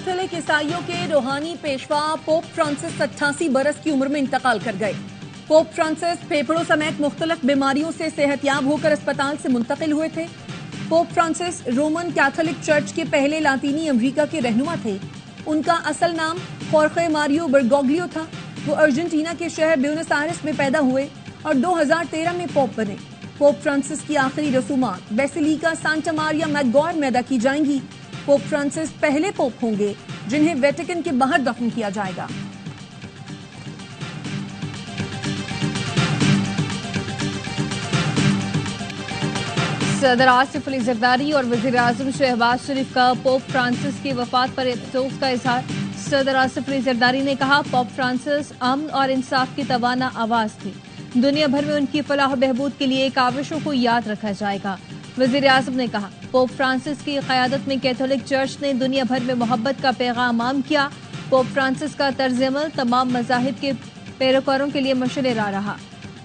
Catholic ईसाइयों के रूहानी पेशवा पोप फ्रांसिस 88 बरस की उम्र में इंतकाल कर गए। पोप फ्रांसिस फेफड़ों समेत मुख्तलिफ बीमारियों से सेहतयाब होकर अस्पताल से मुंतकिल हुए थे। Pope Francis Roman Catholic church के पहले लातीनी अमेरिका के रहनुमा थे। उनका असल नाम होर्खे मारियो बर्गोग्लियो था। वो अर्जेंटीना के शहर ब्यूनस आयर्स में पैदा हुए और 2013 में पोप बने। पोप फ्रांसिस की आखिरी रसूमात बेसिलिका सांता मारिया मैगोर में अदा की जाएंगी। पोप फ्रांसिस पहले पोप होंगे जिन्हें वेटिकन के बाहर दफन किया जाएगा। सदर आसिफ अली जरदारी और वजीर आजम शहबाज शरीफ का पोप फ्रांसिस की वफात पर अफसोस का इजहार। सदर आसिफ अली जरदारी ने कहा, पोप फ्रांसिस अमन और इंसाफ की तवाना आवाज थी। दुनिया भर में उनकी फलाह बहबूद के लिए काविशों को याद रखा जाएगा। वजीर आजम ने कहा, पोप फ्रांसिस की क़यादत में कैथोलिक चर्च ने दुनिया भर में मोहब्बत का पैगाम आम किया। पोप फ्रांसिस का तर्ज अमल तमाम मज़ाहिब के पैरोकारों के लिए मशलेरा रहा।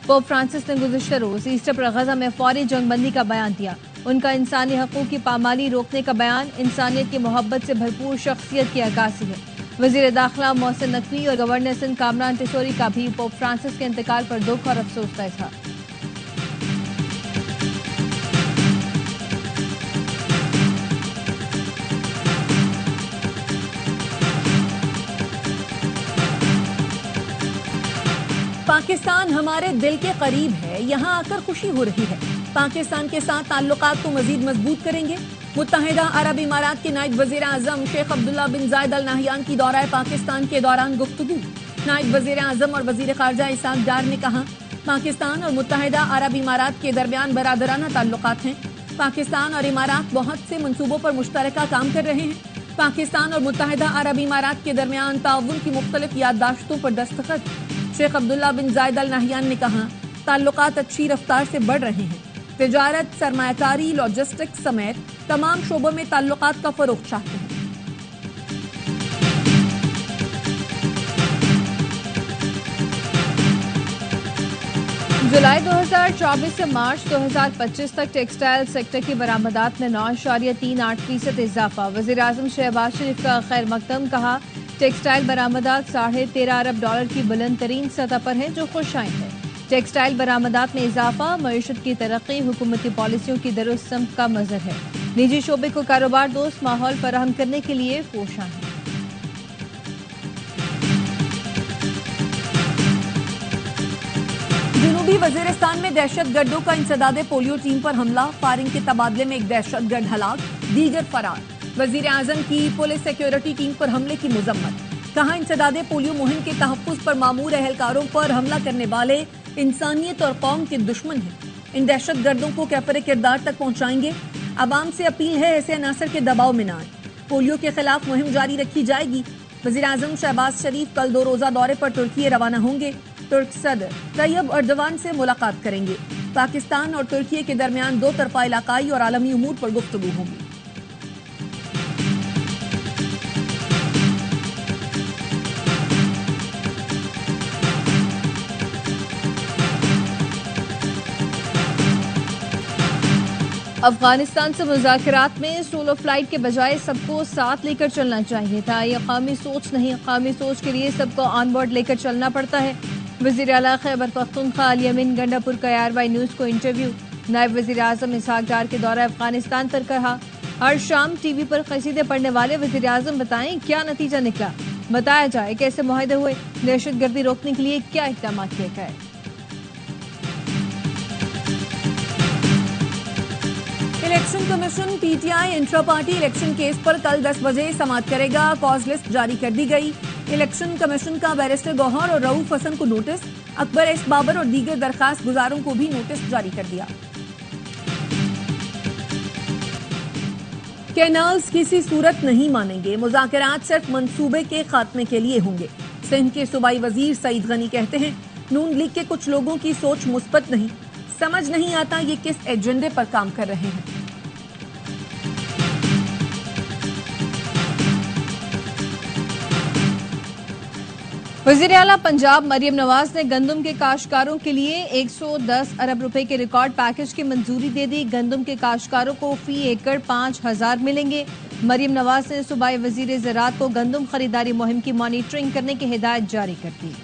पोप फ्रांसिस ने गुज़िश्ता रोज़ ईस्टर पर गजा में फौरी जंगबंदी का बयान दिया। उनका इंसानी हकूक़ की पामाली रोकने का बयान इंसानियत की मोहब्बत से भरपूर शख्सियत की अक्कासी है। वज़ीर दाखिला मोहसिन नकवी और गवर्नर सिंध कामरान टिशोरी का भी पोप फ्रांसिस के इंतकाल पर दुख और अफसोस का इजहार। पाकिस्तान हमारे दिल के करीब है, यहाँ आकर खुशी हो रही है। पाकिस्तान के साथ ताल्लुकात को मजीद मजबूत करेंगे। मुत्तहिदा अरब इमारात के नायब वजीर आजम शेख अब्दुल्ला बिन जायद अल नहयान की दौरा पाकिस्तान के दौरान गुफ्तगू। नायब वजीर आजम और वजीर खारजा इसहाक डार ने कहा, पाकिस्तान और मुत्तहिदा अरब इमारात के दरमियान बरादराना ताल्लुकात हैं। पाकिस्तान और इमारात बहुत से मनसूबों पर मुश्तरका काम कर रहे हैं। पाकिस्तान और मुत्तहिदा अरब इमारात के दरमियान ताउन की मुख्तलिफ याददाश्तों पर दस्तखत। शेख अब्दुल्ला बिन जायद अल नहयान ने कहा, ताल्लुकात अच्छी रफ्तार से बढ़ रहे हैं। तिजारत, सरमायाकारी, लॉजिस्टिक्स समेत तमाम शोबों में ताल्लुकात का फरोग चाहते हैं। जुलाई 2024 से मार्च 2025 तक टेक्सटाइल सेक्टर की बरामदात में 9.38% इजाफा। वज़ीर आज़म शहबाज शरीफ का खैर मकदम, कहा, टेक्सटाइल बरामदात $13.5 अरब की बुलंद तरीन सतह पर है, जो खुशाइन है। टेक्सटाइल बरामदात में इजाफा मईशत की तरक्की, हुकूमती पॉलिसियों की दुरुस्त समत का मज़हर है। निजी शोबे को कारोबार दोस्त माहौल फराहम करने के लिए कोशां है। जनूबी वजीरिस्तान में दहशतगर्दों का इंसदादे पोलियो टीम पर हमला, फायरिंग के तबादले में एक दहशतगर्द हलाक, दीगर फरार। वजीर आजम की पुलिस सिक्योरिटी टीम पर हमले की मुजम्मत। कहा, इंसदादे पोलियो मुहिम के तहफ़्फ़ुज़ पर मामूर एहलकारों पर हमला करने वाले इंसानियत और कौम के दुश्मन हैं। इन दहशतगर्दों को कैफर किरदार तक पहुंचाएंगे। अवाम से अपील है, ऐसे अनासर के दबाव में न आए। पोलियो के खिलाफ मुहिम जारी रखी जाएगी। वज़ीर आज़म शहबाज शरीफ कल 2 रोज़ा दौरे पर तुर्की रवाना होंगे। तुर्क सदर तैयब अर्दवान से मुलाकात करेंगे। पाकिस्तान और तुर्की के दरमियान 2 तरफा इलाकाई और आलमी उमूर पर गुफ्तगू होगी। अफगानिस्तान से मुज़ाकरात में सोलो फ्लाइट के बजाय सबको साथ लेकर चलना चाहिए था। ये कौमी सोच नहीं, कौमी सोच के लिए सबको ऑन बोर्ड लेकर चलना पड़ता है। वज़ीर आला खैबर पख्तूनख्वा अल यमीन गंडापुर का ARY न्यूज़ को इंटरव्यू। नायब वज़ीर आज़म इसहाक डार के दौरा अफगानिस्तान पर कहा, हर शाम TV पर कसीदे पढ़ने वाले वज़ीर आज़म बताएं क्या नतीजा निकला, बताया जाए कैसे मुआहदे हुए, दहशतगर्दी रोकने के लिए क्या इक़दाम किए गए। Election commission PTI intra party election case पर कल 10 बजे समाअत करेगा। कॉज लिस्ट जारी कर दी गई। इलेक्शन कमीशन का बैरिस्टर गौहर और रऊफ हसन को नोटिस, अकबर एस बाबर और दीगर दरखास्त गुजारों को भी नोटिस जारी कर दिया। कैनाल्स किसी सूरत नहीं मानेंगे, मुज़ाकरात सिर्फ मंसूबे के खात्मे के लिए होंगे। सिंध के सूबाई वजीर सईद गनी कहते हैं, नून लीग के कुछ लोगों की सोच मुस्बत नहीं, समझ नहीं आता ये किस एजेंडे पर काम कर रहे हैं। वज़ीर आला पंजाब मरियम नवाज ने गंदम के काश्तकारों के लिए 110 अरब रुपए के रिकॉर्ड पैकेज की मंजूरी दे दी। गंदम के काश्तकारों को फी एकड़ 5000 मिलेंगे। मरियम नवाज ने सूबाई वजीर ज़राअत को गंदम खरीदारी मुहिम की मॉनिटरिंग करने की हिदायत जारी कर दी।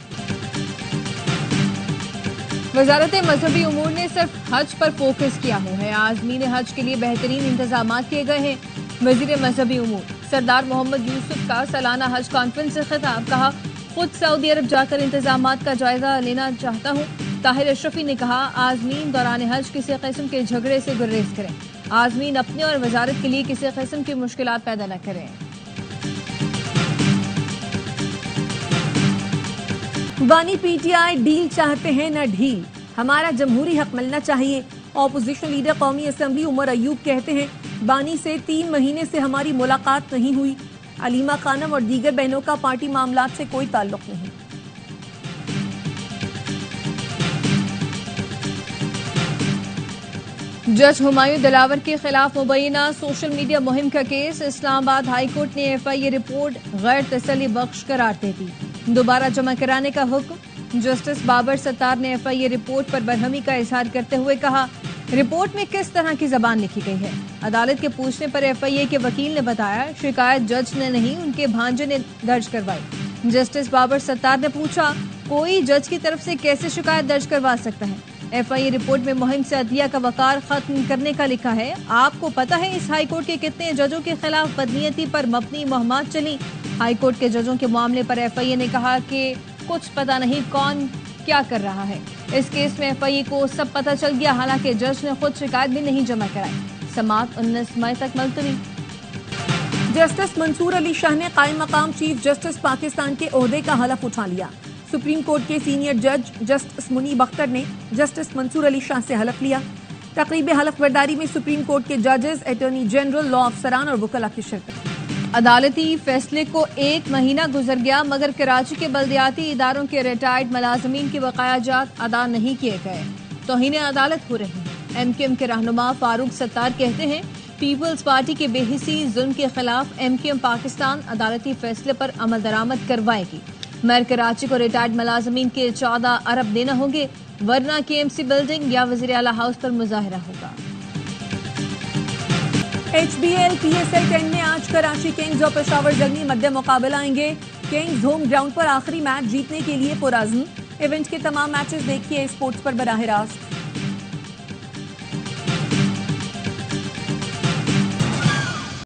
वजारत मजहबी उमूर ने सिर्फ हज पर फोकस किया हुआ है। आज़मीन हज के लिए बेहतरीन इंतजाम किए गए हैं। वजीर मजहबी उमूर सरदार मोहम्मद यूसुफ का सालाना हज कॉन्फ्रेंस से खिताब, कहा खुद सऊदी अरब जाकर इंतजामात का जायजा लेना चाहता हूँ। ताहिर अशरफी ने कहा आज़मीन दौरान हज किसी किस्म के झगड़े से गुरेज करें। आज़मीन अपने और वजारत के लिए किसी किस्म की मुश्किलात पैदा न करें। बानी पीटीआई डील चाहते हैं न ढील, हमारा जमहूरी हक मिलना चाहिए। ऑपोजिशन लीडर कौमी असेंबली उमर अयूब कहते हैं बानी से 3 महीने से हमारी मुलाकात नहीं हुई। अलीमा खानम और दीगर बहनों का पार्टी मामलात से कोई ताल्लुक नहीं। जज हुमायूं दिलावर के खिलाफ मुबैना सोशल मीडिया मुहिम का केस। इस्लामाबाद हाई कोर्ट ने FIA रिपोर्ट गैर तसल्ली बख्श करार दे दी। दोबारा जमा कराने का हुक्म। जस्टिस बाबर सत्तार ने FIA रिपोर्ट पर बरहमी का इजहार करते हुए कहा रिपोर्ट में किस तरह की जबान लिखी गई है। अदालत के पूछने पर FIA के वकील ने बताया शिकायत जज ने नहीं उनके भांजे ने दर्ज करवाई। जस्टिस बाबर सत्तार ने पूछा कोई जज की तरफ से कैसे शिकायत दर्ज करवा सकता है। FIA रिपोर्ट में मुहिम से अदलिया का वकार खत्म करने का लिखा है। आपको पता है इस हाईकोर्ट के कितने जजों के खिलाफ बदनीयती पर मबनी मुहम्मद चली। हाईकोर्ट के जजों के मामले पर FIA ने कहा कि कुछ पता नहीं कौन क्या कर रहा है। इस केस में FIA को सब पता चल गया, हालांकि जज ने खुद शिकायत भी नहीं जमा कराई। समाअत 19 मई तक मुलतवी। जस्टिस मंसूर अली शाह ने कायम मकाम चीफ जस्टिस पाकिस्तान के ओहदे का हलफ उठा लिया। सुप्रीम कोर्ट के सीनियर जज जस्टिस मुनीब अख्तर ने जस्टिस मंसूर अली शाह से हलफ लिया। तकरीब हलफ बर्दारी में सुप्रीम कोर्ट के जजेस, अटॉर्नी जनरल, लॉ अफसरान और वकला की शिरकत। अदालती फैसले को 1 महीना गुजर गया मगर कराची के बल्दियाती इदारों के रिटायर्ड मुलाजमीन के बकायाजात अदा नहीं किए गए। तौहीन अदालत हो रही है। MKM के रहनुमा फारूक सत्तार कहते हैं पीपल्स पार्टी के बेहिसी जुल्म के खिलाफ MKM पाकिस्तान अदालती फैसले पर अमल दरामद करवाएगी। मेयर कराची को रिटायर्ड मुलाजमीन के 14 अरब देना होंगे, वरना KMC बिल्डिंग या वज़ीर आला हाउस पर मुजाहिरा होगा। HBL PSL 10 में आज कराची किंग्स और पेशावर जंगी मध्य मुकाबला आएंगे। किंग्स होम ग्राउंड पर आखिरी मैच जीतने के लिए पुरअज़्म। इवेंट के तमाम मैचेस देखिए स्पोर्ट्स पर बराह रास्त।